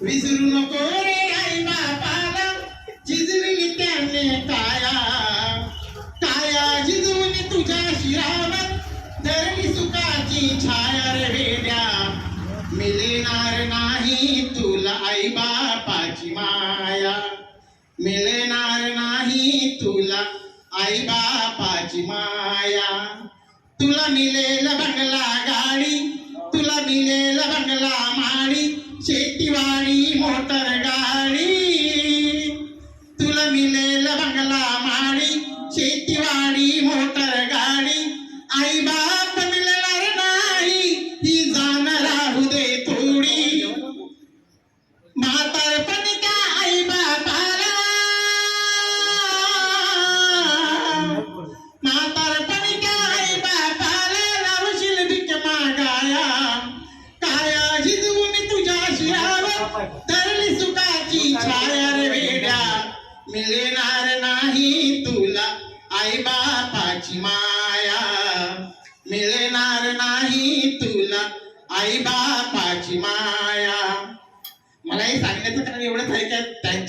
विसरू नको रे आई बापाला, झिजविली त्याने काया, काया झिजवून तुझ्या शिरावर धरली सुखाची छाया रे वेड्या. मिळणार नाही तुला आई बापाची माया, मिळणार नाही तुला आई बापाची माया. तुला मिळेल बंगला गाडी, तुला मिळेल बंगला माडी, शेतीवाडी मोटर गाडी. तुला मिळेल बंगला माडी, शेतीवाडी मोटर गाडी. आई बाप मिळणार नाही ही जाण राहू दे थोडी. म्हातारपण त्या आई बापाला, म्हातारपण त्या आई बापाला लावशील भीक मागाया. काया झिजवून तुझ्या शिरावर धरली सुखाची छाया रे वेड्या. मिळणार नाही तुला आई बापाची माया, मिळणार नाही तुला आई बापाची माया. मला हे सांगण्याचं कारण एवढंच आहे का त्यांच्या